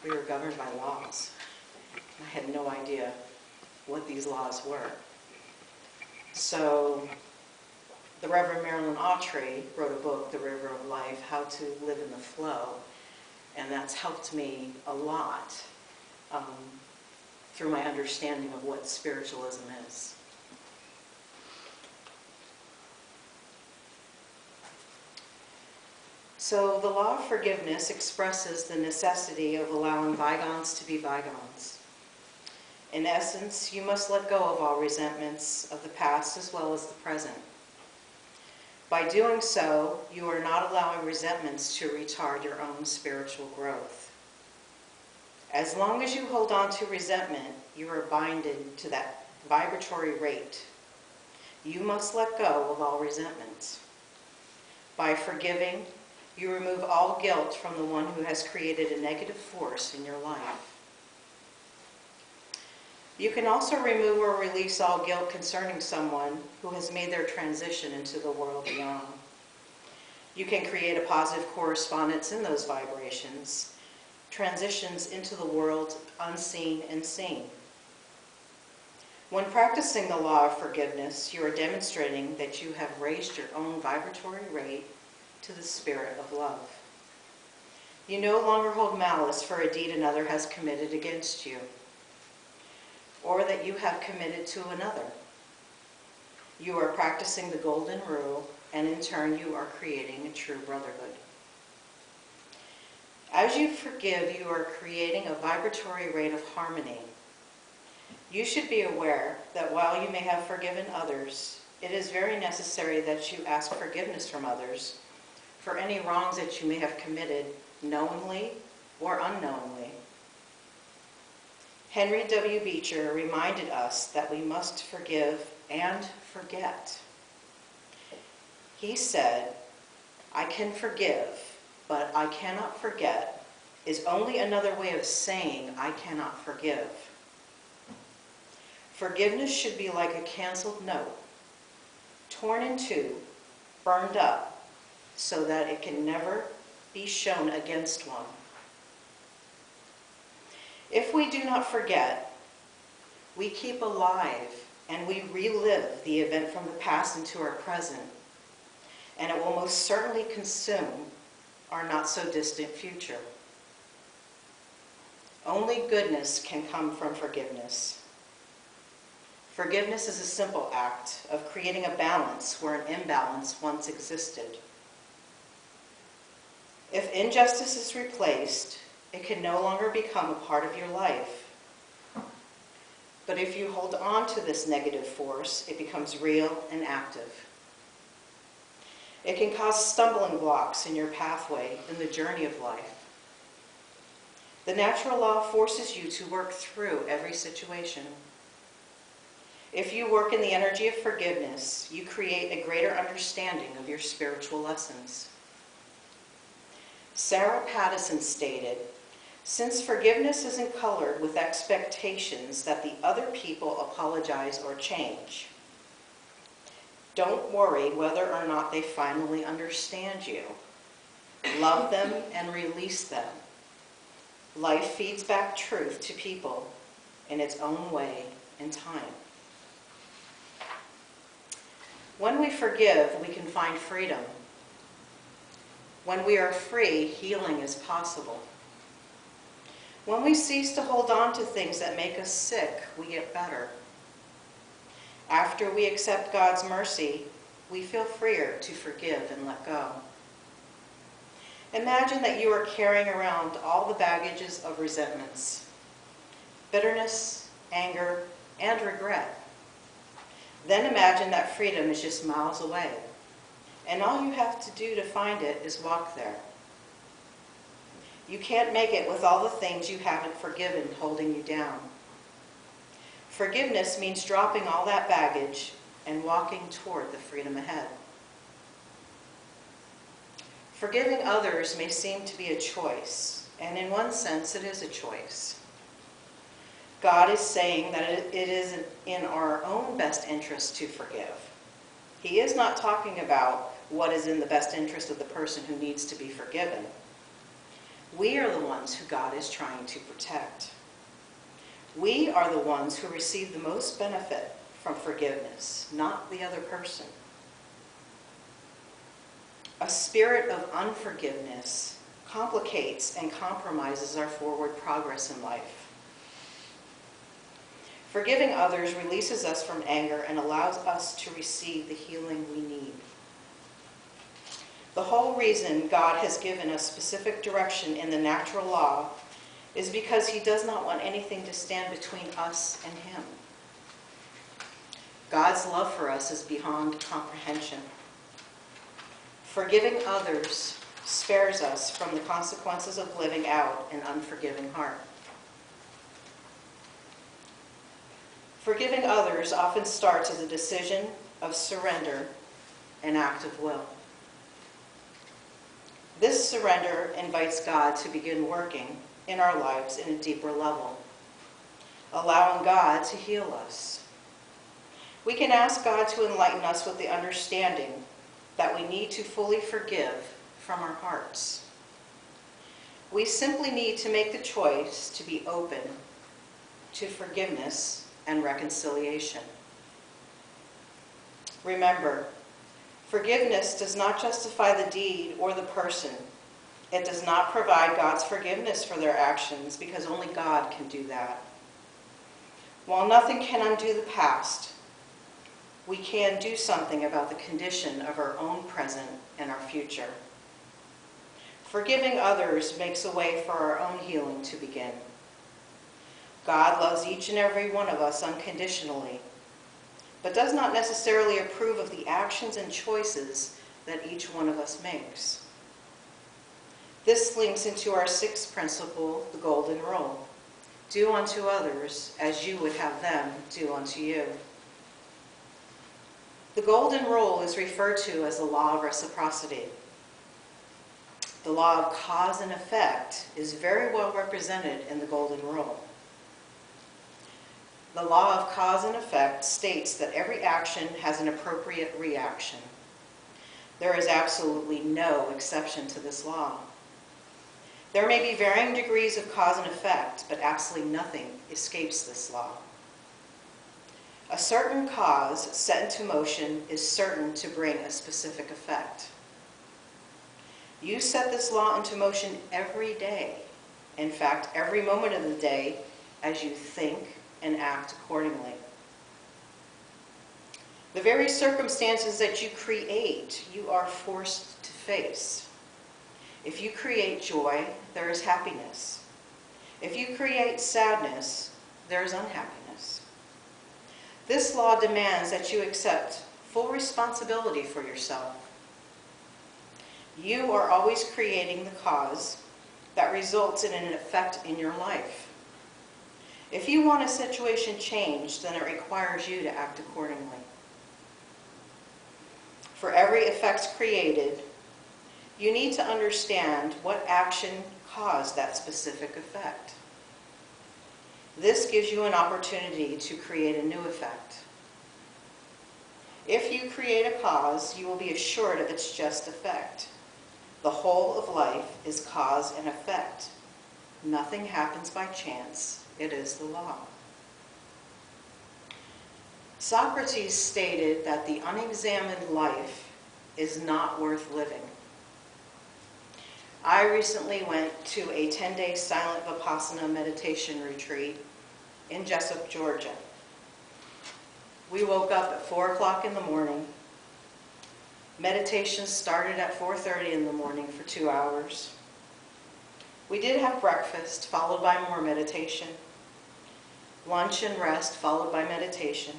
we were governed by laws. I had no idea what these laws were. So the Reverend Marilyn Autry wrote a book, The River of Life, How to Live in the Flow, and that's helped me a lot through my understanding of what spiritualism is. So the law of forgiveness expresses the necessity of allowing bygones to be bygones. In essence, you must let go of all resentments of the past as well as the present. By doing so, you are not allowing resentments to retard your own spiritual growth. As long as you hold on to resentment, you are binded to that vibratory rate. You must let go of all resentments. By forgiving, you remove all guilt from the one who has created a negative force in your life. You can also remove or release all guilt concerning someone who has made their transition into the world beyond. You can create a positive correspondence in those vibrations, transitions into the world unseen and seen. When practicing the law of forgiveness, you are demonstrating that you have raised your own vibratory rate to the spirit of love. You no longer hold malice for a deed another has committed against you, or that you have committed to another. You are practicing the golden rule, and in turn you are creating a true brotherhood. As you forgive, you are creating a vibratory rate of harmony. You should be aware that while you may have forgiven others, it is very necessary that you ask forgiveness from others for any wrongs that you may have committed knowingly or unknowingly. Henry W. Beecher reminded us that we must forgive and forget. He said, "I can forgive, but I cannot forget," is only another way of saying I cannot forgive. Forgiveness should be like a canceled note, torn in two, burned up, so that it can never be shown against one. If we do not forget, we keep alive and we relive the event from the past into our present, and it will most certainly consume our not-so-distant future. Only goodness can come from forgiveness. Forgiveness is a simple act of creating a balance where an imbalance once existed. If injustice is replaced, it can no longer become a part of your life. But if you hold on to this negative force, it becomes real and active. It can cause stumbling blocks in your pathway in the journey of life. The natural law forces you to work through every situation. If you work in the energy of forgiveness, you create a greater understanding of your spiritual lessons. Sarah Pattison stated, "Since forgiveness isn't colored with expectations that the other people apologize or change, don't worry whether or not they finally understand you. Love them and release them. Life feeds back truth to people in its own way and time." When we forgive, we can find freedom. When we are free, healing is possible. When we cease to hold on to things that make us sick, we get better. After we accept God's mercy, we feel freer to forgive and let go. Imagine that you are carrying around all the baggages of resentments, bitterness, anger, and regret. Then imagine that freedom is just miles away, and all you have to do to find it is walk there. You can't make it with all the things you haven't forgiven holding you down. Forgiveness means dropping all that baggage and walking toward the freedom ahead. Forgiving others may seem to be a choice, and in one sense it is a choice. God is saying that it is in our own best interest to forgive. He is not talking about what is in the best interest of the person who needs to be forgiven. We are the ones who God is trying to protect. We are the ones who receive the most benefit from forgiveness, not the other person. A spirit of unforgiveness complicates and compromises our forward progress in life. Forgiving others releases us from anger and allows us to receive the healing we need. The whole reason God has given us specific direction in the natural law is because he does not want anything to stand between us and him. God's love for us is beyond comprehension. Forgiving others spares us from the consequences of living out an unforgiving heart. Forgiving others often starts as a decision of surrender, an act of will. This surrender invites God to begin working in our lives in a deeper level, allowing God to heal us. We can ask God to enlighten us with the understanding that we need to fully forgive from our hearts. We simply need to make the choice to be open to forgiveness and reconciliation. Remember, forgiveness does not justify the deed or the person. It does not provide God's forgiveness for their actions because only God can do that. While nothing can undo the past, we can do something about the condition of our own present and our future. Forgiving others makes a way for our own healing to begin. God loves each and every one of us unconditionally, but does not necessarily approve of the actions and choices that each one of us makes. This links into our sixth principle, the golden rule. Do unto others as you would have them do unto you. The golden rule is referred to as the law of reciprocity. The law of cause and effect is very well represented in the golden rule. The law of cause and effect states that every action has an appropriate reaction. There is absolutely no exception to this law. There may be varying degrees of cause and effect, but absolutely nothing escapes this law. A certain cause set into motion is certain to bring a specific effect. You set this law into motion every day, in fact, every moment of the day, as you think and act accordingly. The very circumstances that you create, you are forced to face. If you create joy, there is happiness. If you create sadness, there is unhappiness. This law demands that you accept full responsibility for yourself. You are always creating the cause that results in an effect in your life. If you want a situation changed, then it requires you to act accordingly. For every effect created, you need to understand what action caused that specific effect. This gives you an opportunity to create a new effect. If you create a cause, you will be assured of its just effect. The whole of life is cause and effect. Nothing happens by chance. It is the law. Socrates stated that the unexamined life is not worth living. I recently went to a 10-day silent Vipassana meditation retreat in Jessup, Georgia. We woke up at 4 o'clock in the morning. Meditation started at 4:30 in the morning for 2 hours. We did have breakfast, followed by more meditation. Lunch and rest, followed by meditation.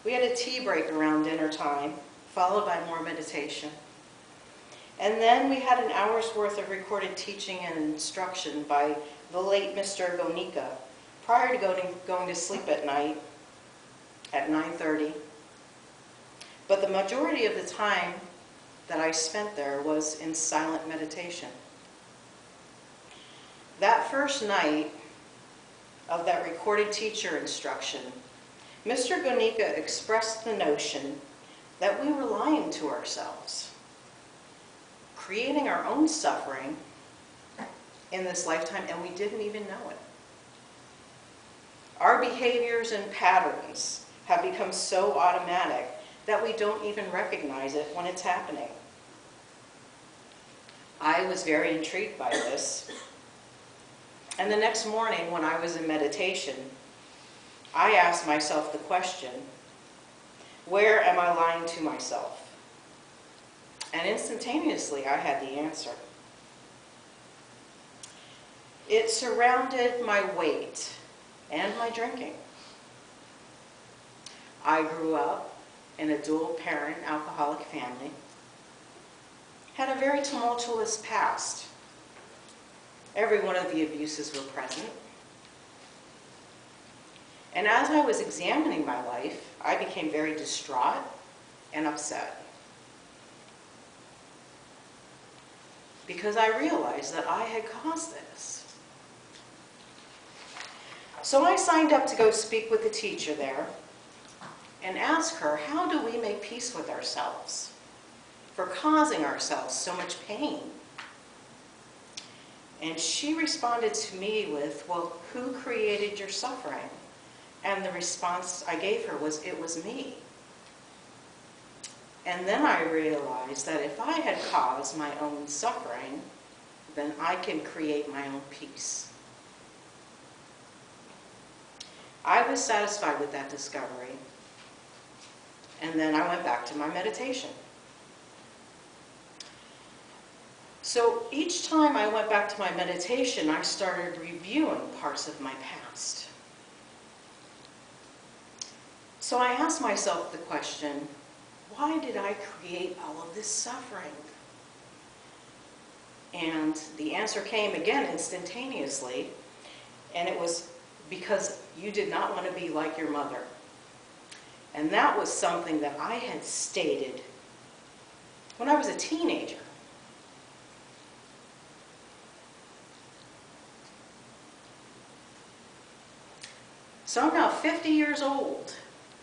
We had a tea break around dinner time, followed by more meditation. And then we had an hour's worth of recorded teaching and instruction by the late Mr. Gonika prior to going to sleep at night at 9:30. But the majority of the time that I spent there was in silent meditation. That first night of that recorded teacher instruction, Mr. Gonika expressed the notion that we were lying to ourselves, creating our own suffering in this lifetime, and we didn't even know it. Our behaviors and patterns have become so automatic that we don't even recognize it when it's happening. I was very intrigued by this. And the next morning when I was in meditation, I asked myself the question, where am I lying to myself? And instantaneously I had the answer. It surrounded my weight and my drinking. I grew up in a dual-parent alcoholic family, had a very tumultuous past. Every one of the abuses were present. And as I was examining my life, I became very distraught and upset, because I realized that I had caused this. So I signed up to go speak with the teacher there and ask her, how do we make peace with ourselves for causing ourselves so much pain? And she responded to me with, well, who created your suffering? And the response I gave her was, it was me. And then I realized that if I had caused my own suffering, then I can create my own peace. I was satisfied with that discovery. And then I went back to my meditation. So each time I went back to my meditation, I started reviewing parts of my past. So I asked myself the question, why did I create all of this suffering? And the answer came again instantaneously, and it was because you did not want to be like your mother. And that was something that I had stated when I was a teenager. So I'm now 50 years old,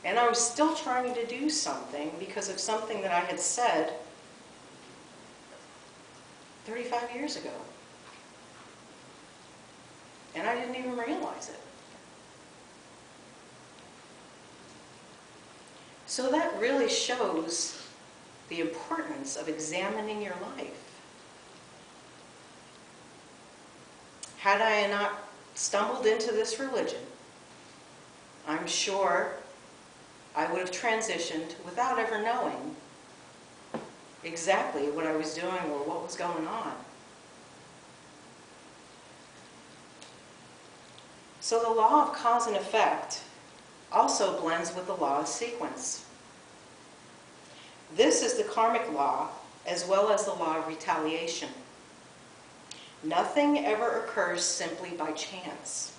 and I was still trying to do something because of something that I had said 35 years ago. And I didn't even realize it. So that really shows the importance of examining your life. Had I not stumbled into this religion, I'm sure I would have transitioned without ever knowing exactly what I was doing or what was going on. So the law of cause and effect also blends with the law of sequence. This is the karmic law as well as the law of retaliation. Nothing ever occurs simply by chance.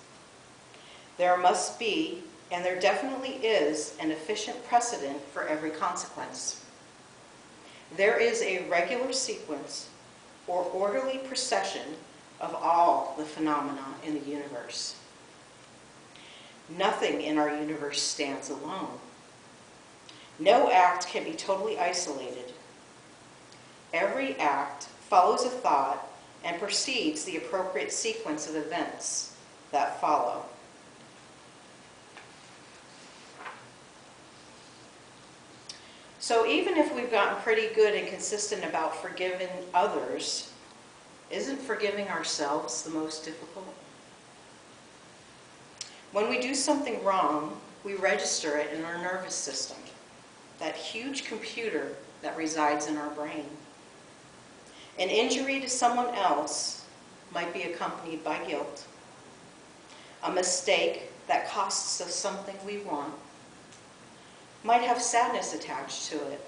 There must be, and there definitely is, an efficient precedent for every consequence. There is a regular sequence or orderly procession of all the phenomena in the universe. Nothing in our universe stands alone. No act can be totally isolated. Every act follows a thought and precedes the appropriate sequence of events that follow. So even if we've gotten pretty good and consistent about forgiving others, isn't forgiving ourselves the most difficult? When we do something wrong, we register it in our nervous system, that huge computer that resides in our brain. An injury to someone else might be accompanied by guilt. A mistake that costs us something we want might have sadness attached to it.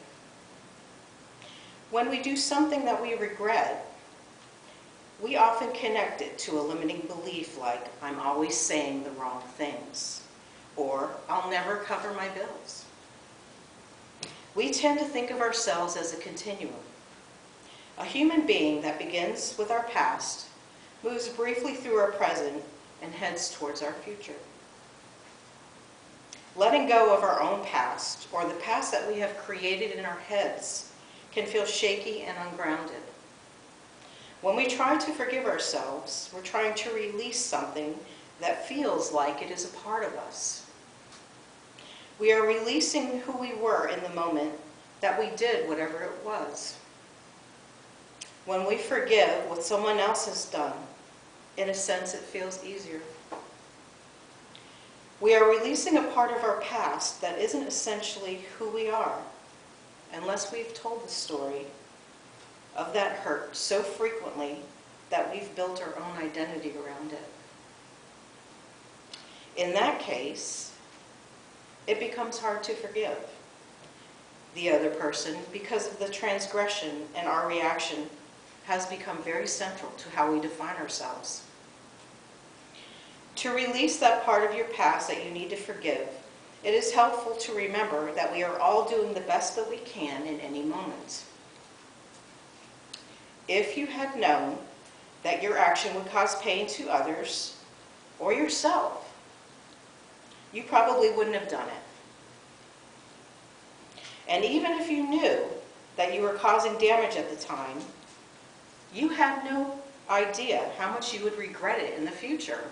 When we do something that we regret, we often connect it to a limiting belief like, I'm always saying the wrong things, or I'll never cover my bills. We tend to think of ourselves as a continuum. A human being that begins with our past, moves briefly through our present, and heads towards our future. Letting go of our own past, or the past that we have created in our heads, can feel shaky and ungrounded. When we try to forgive ourselves, we're trying to release something that feels like it is a part of us. We are releasing who we were in the moment that we did whatever it was. When we forgive what someone else has done, in a sense, it feels easier. We are releasing a part of our past that isn't essentially who we are, unless we've told the story of that hurt so frequently that we've built our own identity around it. In that case, it becomes hard to forgive the other person because of the transgression, and our reaction has become very central to how we define ourselves. To release that part of your past that you need to forgive, it is helpful to remember that we are all doing the best that we can in any moment. If you had known that your action would cause pain to others or yourself, you probably wouldn't have done it. And even if you knew that you were causing damage at the time, you had no idea how much you would regret it in the future.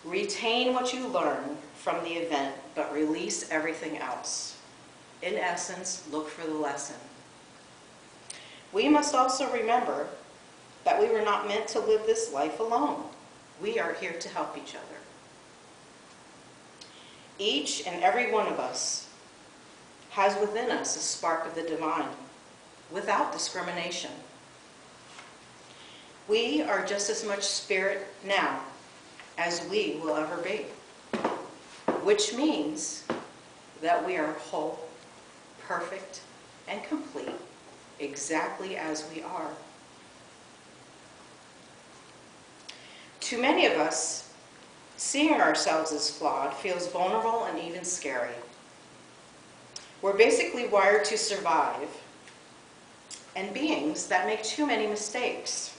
Retain what you learn from the event, but release everything else. In essence, look for the lesson. We must also remember that we were not meant to live this life alone. We are here to help each other. Each and every one of us has within us a spark of the divine, without discrimination. We are just as much spirit now as we will ever be, which means that we are whole, perfect, and complete, exactly as we are. To many of us, seeing ourselves as flawed feels vulnerable and even scary. We're basically wired to survive, and beings that make too many mistakes.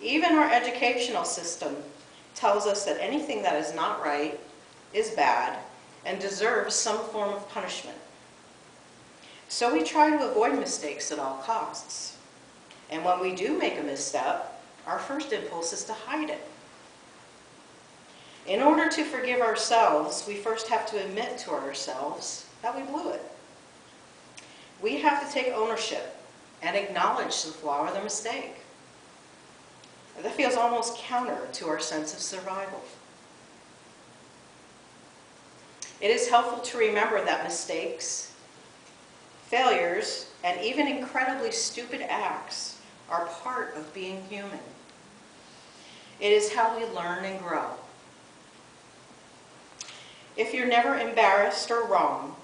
Even our educational system tells us that anything that is not right is bad and deserves some form of punishment. So we try to avoid mistakes at all costs. And when we do make a misstep, our first impulse is to hide it. In order to forgive ourselves, we first have to admit to ourselves that we blew it. We have to take ownership and acknowledge the flaw or the mistake. That feels almost counter to our sense of survival. It is helpful to remember that mistakes, failures, and even incredibly stupid acts are part of being human. It is how we learn and grow. If you're never embarrassed or wrong,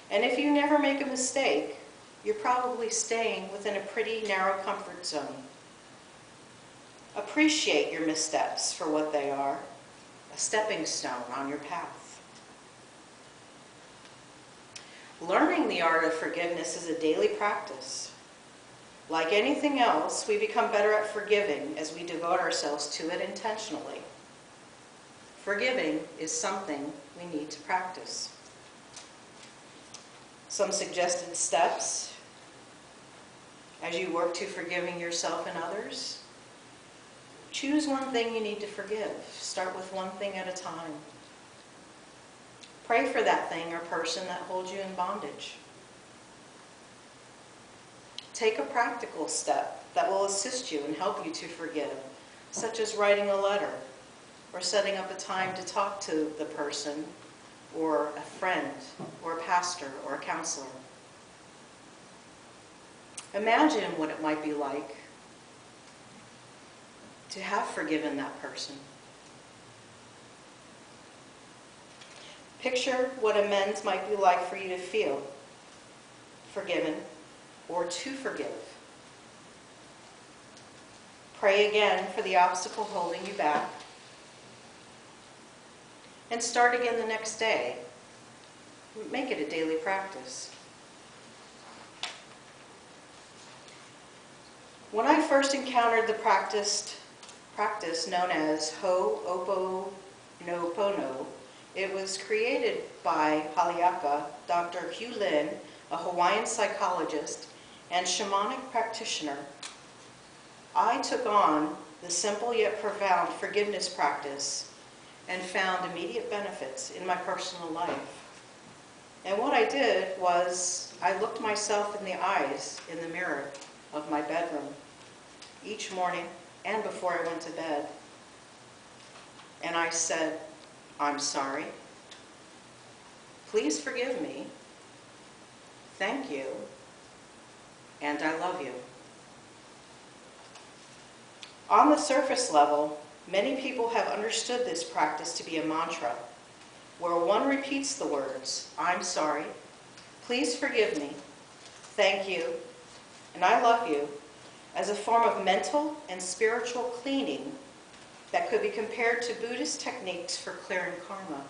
and if you never make a mistake, you're probably staying within a pretty narrow comfort zone. Appreciate your missteps for what they are, a stepping stone on your path. Learning the art of forgiveness is a daily practice. Like anything else, we become better at forgiving as we devote ourselves to it intentionally. Forgiving is something we need to practice. Some suggested steps as you work to forgiving yourself and others. Choose one thing you need to forgive. Start with one thing at a time. Pray for that thing or person that holds you in bondage. Take a practical step that will assist you and help you to forgive, such as writing a letter or setting up a time to talk to the person or a friend or a pastor or a counselor. Imagine what it might be like to have forgiven that person. Picture what amends might be like for you to feel forgiven or to forgive. Pray again for the obstacle holding you back. And start again the next day. Make it a daily practice. When I first encountered the practice known as Ho'oponopono, it was created by Haleaka, Dr. Hugh Lin, a Hawaiian psychologist, and shamanic practitioner, I took on the simple yet profound forgiveness practice and found immediate benefits in my personal life. And what I did was I looked myself in the eyes in the mirror of my bedroom each morning and before I went to bed. And I said, I'm sorry. Please forgive me. Thank you. And I love you. On the surface level, many people have understood this practice to be a mantra, where one repeats the words, I'm sorry, please forgive me, thank you, and I love you, as a form of mental and spiritual cleaning that could be compared to Buddhist techniques for clearing karma.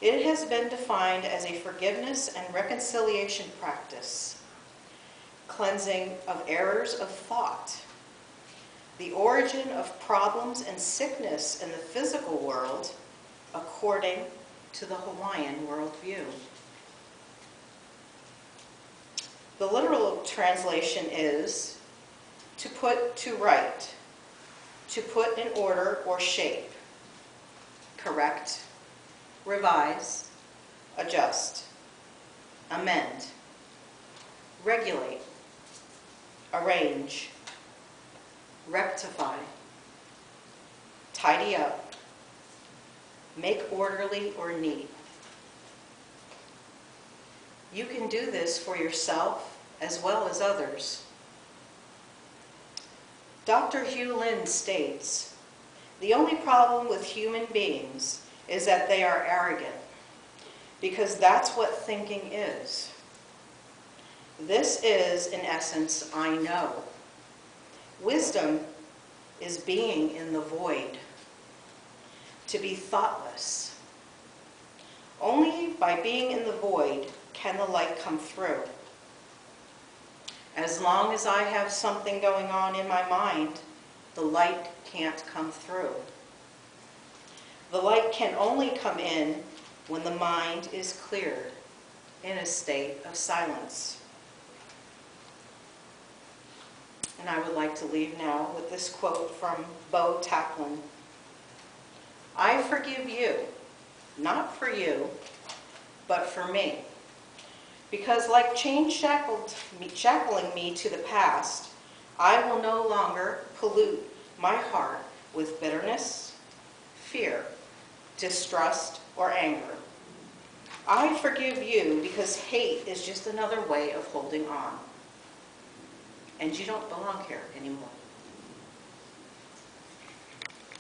It has been defined as a forgiveness and reconciliation practice, cleansing of errors of thought, the origin of problems and sickness in the physical world, according to the Hawaiian worldview. The literal translation is to put to right, to put in order or shape, correct, revise, adjust, amend, regulate, arrange, rectify, tidy up, make orderly or neat. You can do this for yourself as well as others. Dr. Hugh Lin states, the only problem with human beings is that they are arrogant, because that's what thinking is. This is, in essence, I know. Wisdom is being in the void, to be thoughtless. Only by being in the void can the light come through. As long as I have something going on in my mind, the light can't come through. The light can only come in when the mind is cleared, in a state of silence. And I would like to leave now with this quote from Bo Taplin. I forgive you, not for you, but for me. Because like chains shackling me to the past, I will no longer pollute my heart with bitterness, fear, distrust, or anger. I forgive you because hate is just another way of holding on. And you don't belong here anymore.